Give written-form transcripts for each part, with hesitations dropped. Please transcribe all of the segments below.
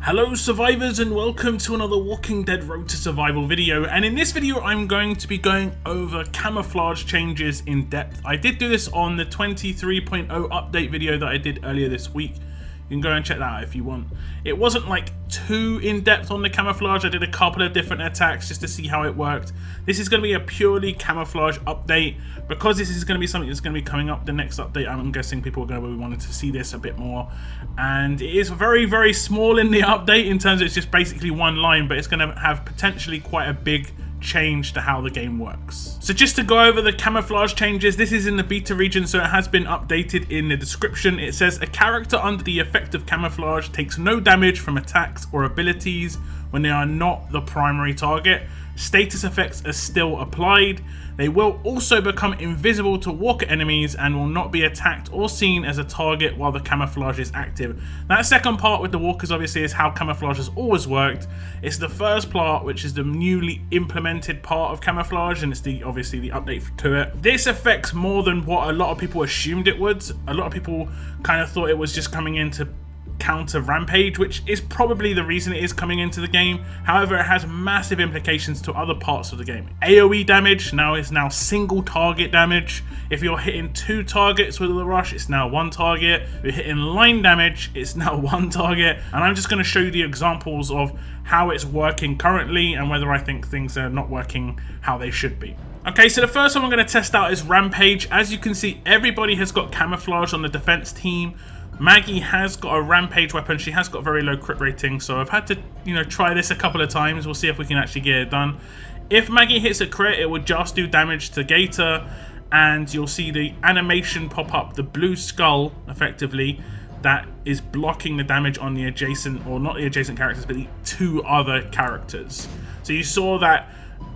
Hello survivors and welcome to another Walking Dead Road to Survival video, and in this video I'm going to be going over camouflage changes in depth. I did do this on the 23.0 update video that I did earlier this week. You can go and check that out if you want. It wasn't like too in-depth on the camouflage. I did a couple of different attacks just to see how it worked. This is going to be a purely camouflage update. Because this is going to be something that's going to be coming up the next update, I'm guessing people are going to be wanting to see this a bit more. And it is very, very small in the update in terms of it's just basically one line, but it's going to have potentially quite a big change to how the game works. So just to go over the camouflage changes, this is in the beta region, so it has been updated in the description. It says a character under the effect of camouflage takes no damage from attacks or abilities when they are not the primary target. Status effects are still applied. They will also become invisible to walker enemies and will not be attacked or seen as a target while the camouflage is active. That second part with the walkers obviously is how camouflage has always worked. It's the first part, which is the newly implemented part of camouflage, and it's obviously the update to it. This affects more than what a lot of people assumed it would. A lot of people kind of thought it was just coming in to counter Rampage, which is probably the reason it is coming into the game. However, it has massive implications to other parts of the game. AoE damage is now single target damage. If you're hitting 2 targets with the rush, it's now 1 target. If you're hitting line damage, it's now 1 target. And I'm just going to show you the examples of how it's working currently and whether I think things are not working how they should be. Okay, so the first one I'm going to test out is Rampage. As you can see, everybody has got camouflage on the defense team. Maggie has got a Rampage weapon. She has got very low crit rating, so I've had to, try this a couple of times. We'll see if we can actually get it done. If Maggie hits a crit, it would just do damage to Gator, and you'll see the animation pop up, the blue skull, effectively, that is blocking the damage on the adjacent, or not the adjacent characters, but the 2 other characters. So you saw that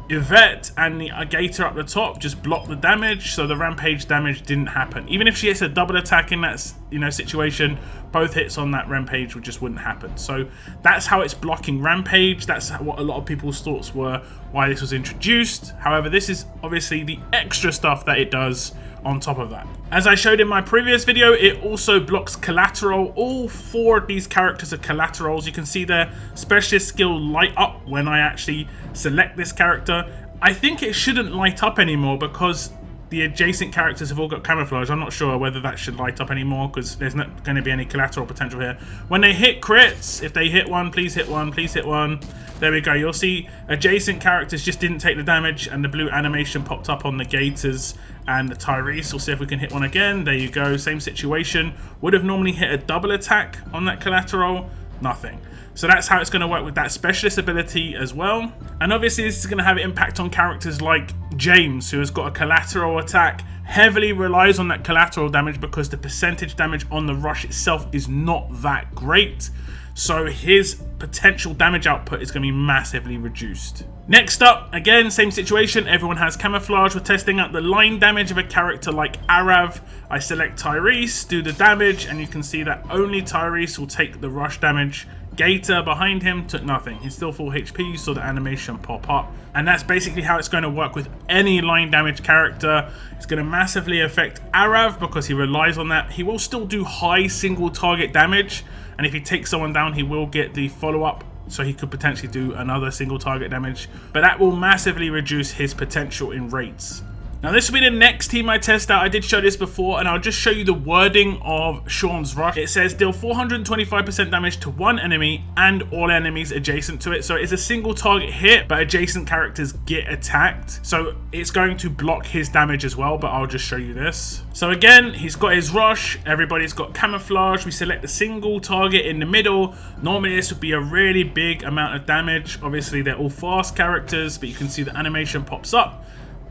Yvette and the Gator up the top just blocked the damage, so the Rampage damage didn't happen. Even if she hits a double attack in that situation, both hits on that Rampage just wouldn't happen. So that's how it's blocking Rampage. That's what a lot of people's thoughts were why this was introduced. However, this is obviously the extra stuff that it does on top of that. As I showed in my previous video, it also blocks Collateral. All 4 of these characters are Collaterals. You can see their specialist skill light up when I actually select this character. I think it shouldn't light up anymore because the adjacent characters have all got camouflage. I'm not sure whether that should light up anymore because there's not going to be any collateral potential here. When they hit crits, if they hit one, please hit one, please hit one. There we go. You'll see adjacent characters just didn't take the damage and the blue animation popped up on the Gators and the Tyrese. We'll see if we can hit one again. There you go. Same situation. Would have normally hit a double attack on that collateral. Nothing. So that's how it's going to work with that specialist ability as well. And obviously this is going to have an impact on characters like James, who has got a collateral attack, heavily relies on that collateral damage because the percentage damage on the rush itself is not that great. So his potential damage output is going to be massively reduced. Next up, again, same situation. Everyone has camouflage. We're testing out the line damage of a character like Arav. I select Tyrese, do the damage, and you can see that only Tyrese will take the rush damage. Gator behind him took nothing. He's still full HP. You saw the animation pop up. And that's basically how it's going to work with any line damage character. It's going to massively affect Arav because he relies on that. He will still do high single target damage. And if he takes someone down, he will get the follow-up. So he could potentially do another single target damage. But that will massively reduce his potential in rates. Now this will be the next team I test out. I did show this before, and I'll just show you the wording of Sean's Rush. It says deal 425% damage to 1 enemy and all enemies adjacent to it. So it's a single target hit, but adjacent characters get attacked. So it's going to block his damage as well, but I'll just show you this. So again, he's got his Rush. Everybody's got camouflage. We select a single target in the middle. Normally this would be a really big amount of damage. Obviously they're all fast characters, but you can see the animation pops up.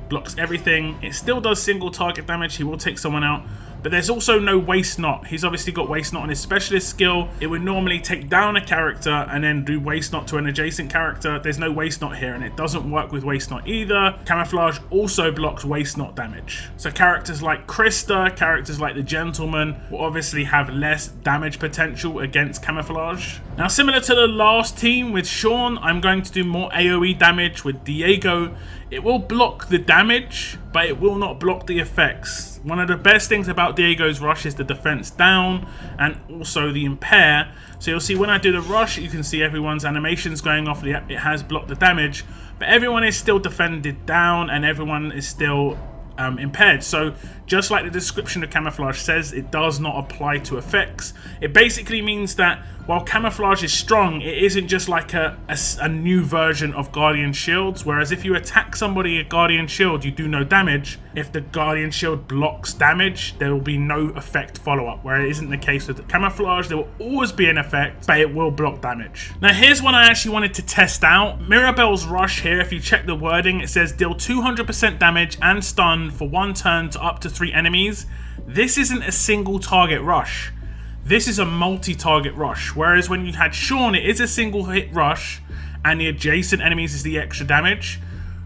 Blocks everything. It still does single target damage. He will take someone out. But there's also no waste knot. He's obviously got waste knot on his specialist skill. It would normally take down a character and then do waste knot to an adjacent character. There's no waste knot here, and it doesn't work with waste knot either. Camouflage also blocks waste knot damage. So characters like Krista, characters like the Gentleman will obviously have less damage potential against camouflage. Now, similar to the last team with Sean, I'm going to do more AoE damage with Diego. It will block the damage, but it will not block the effects. One of the best things about Diego's Rush is the defense down and also the impair. So you'll see when I do the rush, you can see everyone's animations going off. It has blocked the damage, but everyone is still defended down and everyone is still impaired. So just like the description of Camouflage says, it does not apply to effects. It basically means that while Camouflage is strong, it isn't just like a new version of Guardian Shields, whereas if you attack somebody a Guardian Shield, you do no damage. If the Guardian Shield blocks damage, there will be no effect follow-up, where it isn't the case with the Camouflage. There will always be an effect, but it will block damage. Now here's one I actually wanted to test out. Mirabelle's Rush here, if you check the wording, it says deal 200% damage and stun for 1 turn to up to 3 enemies. This isn't a single target rush. This is a multi-target rush, whereas when you had Sean, it is a single hit rush and the adjacent enemies is the extra damage.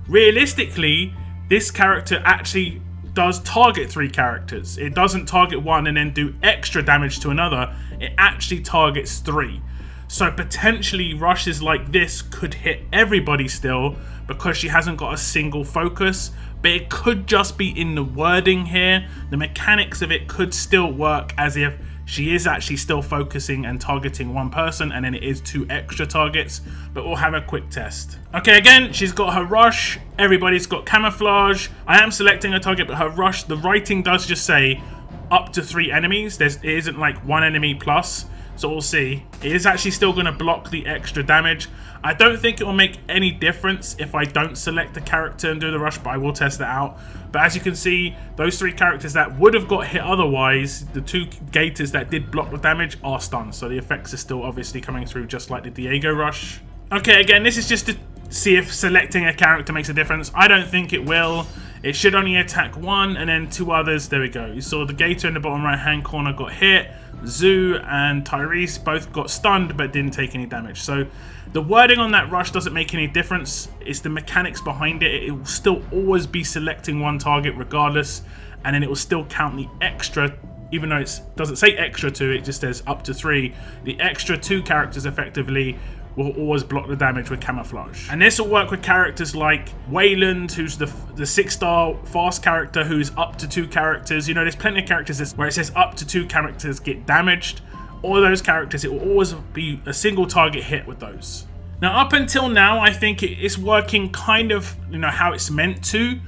Realistically, this character actually does target 3 characters. It doesn't target one and then do extra damage to another. It actually targets 3. So potentially rushes like this could hit everybody still because she hasn't got a single focus, but it could just be in the wording here. The mechanics of it could still work as if she is actually still focusing and targeting one person and then it is 2 extra targets, but we'll have a quick test. Okay, again, she's got her rush, everybody's got camouflage. I am selecting a target, but her rush, the writing does just say up to 3 enemies. It isn't like 1 enemy plus, so we'll see. It is actually still going to block the extra damage. I don't think it will make any difference if I don't select the character and do the rush, but I will test that out. But as you can see, those 3 characters that would have got hit otherwise, the 2 gators that did block the damage are stunned. So the effects are still obviously coming through just like the Diego Rush. Okay, again, this is just to see if selecting a character makes a difference. I don't think it will. It should only attack 1 and then 2 others. There we go. You saw the gator in the bottom right hand corner got hit. Zoo and Tyrese both got stunned but didn't take any damage. So the wording on that rush doesn't make any difference. It's the mechanics behind it. It will still always be selecting 1 target regardless, and then it will still count the extra, even though it doesn't say extra 2, it just says up to 3. The extra 2 characters effectively will always block the damage with camouflage. And this will work with characters like Wayland, who's the 6-star fast character who's up to 2 characters. You know, there's plenty of characters where it says up to 2 characters get damaged. All those characters, it will always be a single target hit with those. Now, up until now, I think it's working kind of, you know, how it's meant to.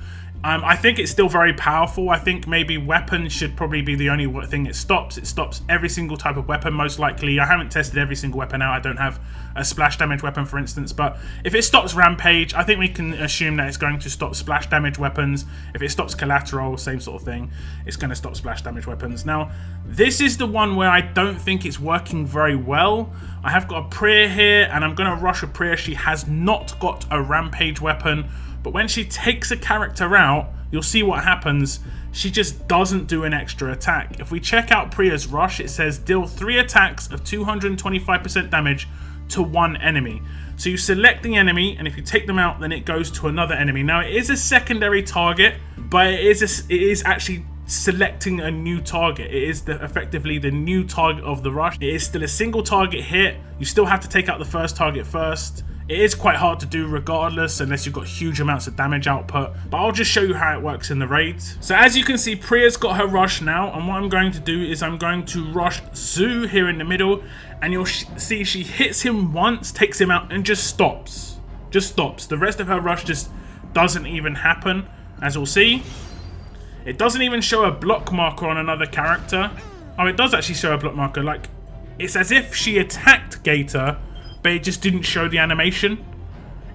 I think it's still very powerful. I think maybe weapons should probably be the only thing it stops. It stops every single type of weapon, most likely. I haven't tested every single weapon out. I don't have a splash damage weapon, for instance. But if it stops Rampage, I think we can assume that it's going to stop splash damage weapons. If it stops Collateral, same sort of thing. It's going to stop splash damage weapons. Now, this is the one where I don't think it's working very well. I have got a Priya here, and I'm going to rush a Priya. She has not got a Rampage weapon. But when she takes a character out, you'll see what happens. She just doesn't do an extra attack. If we check out Priya's Rush, it says deal 3 attacks of 225% damage to 1 enemy. So you select the enemy, and if you take them out, then it goes to another enemy. Now, it is a secondary target, but it is actually selecting a new target. It is effectively the new target of the rush. It is still a single target hit. You still have to take out the first target first. It is quite hard to do regardless, unless you've got huge amounts of damage output, but I'll just show you how it works in the raids. So as you can see, Priya's got her rush now, and what I'm going to do is I'm going to rush Zoo here in the middle, and you'll see she hits him once, takes him out, and just stops. Just stops. The rest of her rush just doesn't even happen, as we'll see. It doesn't even show a block marker on another character. Oh, it does actually show a block marker. Like, it's as if she attacked Gator, but it just didn't show the animation.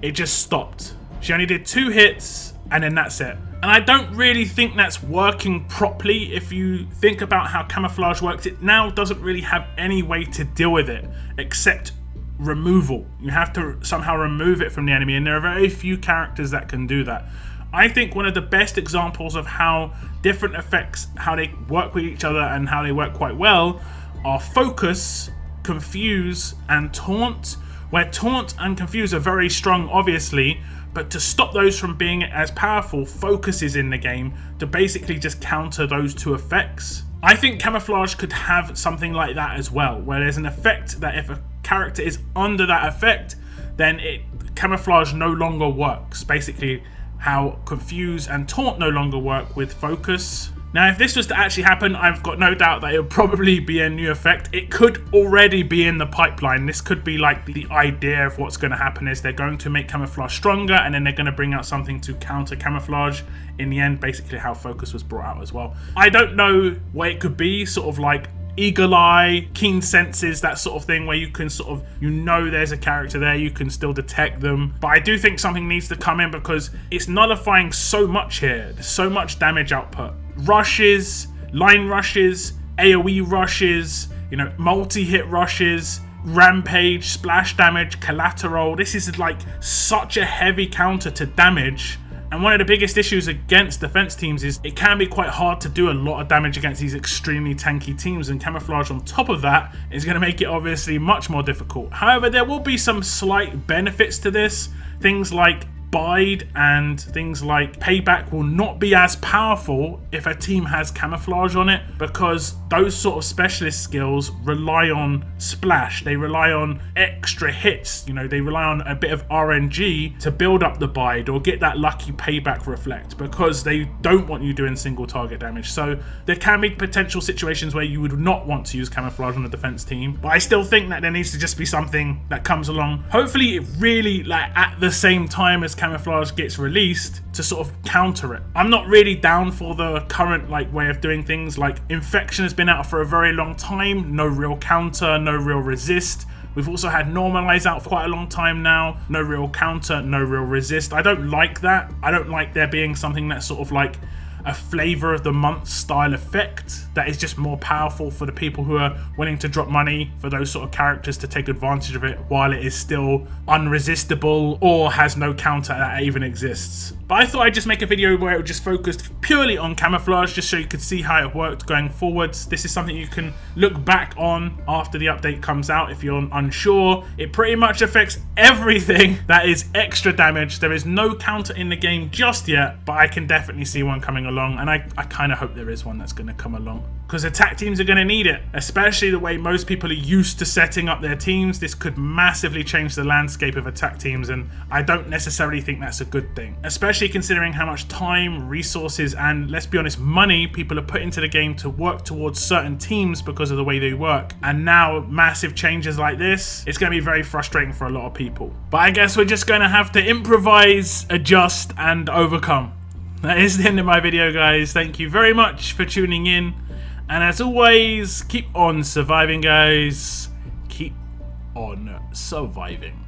It just stopped. She only did 2 hits, and then that's it. And I don't really think that's working properly. If you think about how camouflage works, it now doesn't really have any way to deal with it, except removal. You have to somehow remove it from the enemy, and there are very few characters that can do that. I think one of the best examples of how different effects, how they work with each other and how they work quite well, are Focus, Confuse, and Taunt, where Taunt and Confuse are very strong, obviously, but to stop those from being as powerful, Focus is in the game to basically just counter those 2 effects. I think Camouflage could have something like that as well, where there's an effect that if a character is under that effect, then Camouflage no longer works. Basically, how Confuse and Taunt no longer work with Focus. Now, if this was to actually happen, I've got no doubt that it would probably be a new effect. It could already be in the pipeline. This could be like the idea of what's going to happen is they're going to make Camouflage stronger, and then they're going to bring out something to counter Camouflage. In the end, basically how Focus was brought out as well. I don't know what it could be, sort of like Eagle Eye, Keen Senses, that sort of thing, where you can sort of, you know there's a character there, you can still detect them. But I do think something needs to come in because it's nullifying so much here. There's so much damage output. Rushes, line rushes, AoE rushes, you know, multi-hit rushes, Rampage, splash damage, collateral. This is like such a heavy counter to damage. And one of the biggest issues against defense teams is it can be quite hard to do a lot of damage against these extremely tanky teams, and Camouflage on top of that is going to make it obviously much more difficult. However, there will be some slight benefits to this. Things like Bide and things like Payback will not be as powerful if a team has Camouflage on it, because those sort of specialist skills rely on splash. They rely on extra hits, you know, they rely on a bit of RNG to build up the Bide or get that lucky Payback reflect, because they don't want you doing single target damage. So there can be potential situations where you would not want to use Camouflage on a defense team, but I still think that there needs to just be something that comes along. Hopefully it really, like, at the same time as Camouflage gets released to sort of counter it. I'm not really down for the current way of doing things. Like, Infection has been out for a very long time, no real counter, no real resist. We've also had Normalize out for quite a long time now, no real counter, no real resist. I don't like that. I don't like there being something that's sort of like a flavor of the month style effect that is just more powerful for the people who are willing to drop money for those sort of characters to take advantage of it while it is still unresistible or has no counter that even exists. But I thought I'd just make a video where it would just focused purely on Camouflage, just so you could see how it worked going forwards. This is something you can look back on after the update comes out if you're unsure. It pretty much affects everything that is extra damage. There is no counter in the game just yet, but I can definitely see one coming along, and I kind of hope there is one that's going to come along, because attack teams are going to need it, especially the way most people are used to setting up their teams. This could massively change the landscape of attack teams, and I don't necessarily think that's a good thing, especially considering how much time, resources, and let's be honest, money people are put into the game to work towards certain teams because of the way they work. And now massive changes like this, it's going to be very frustrating for a lot of people. But I guess we're just going to have to improvise, adjust, and overcome. That is the end of my video, guys. Thank you very much for tuning in. And as always, keep on surviving, guys. Keep on surviving.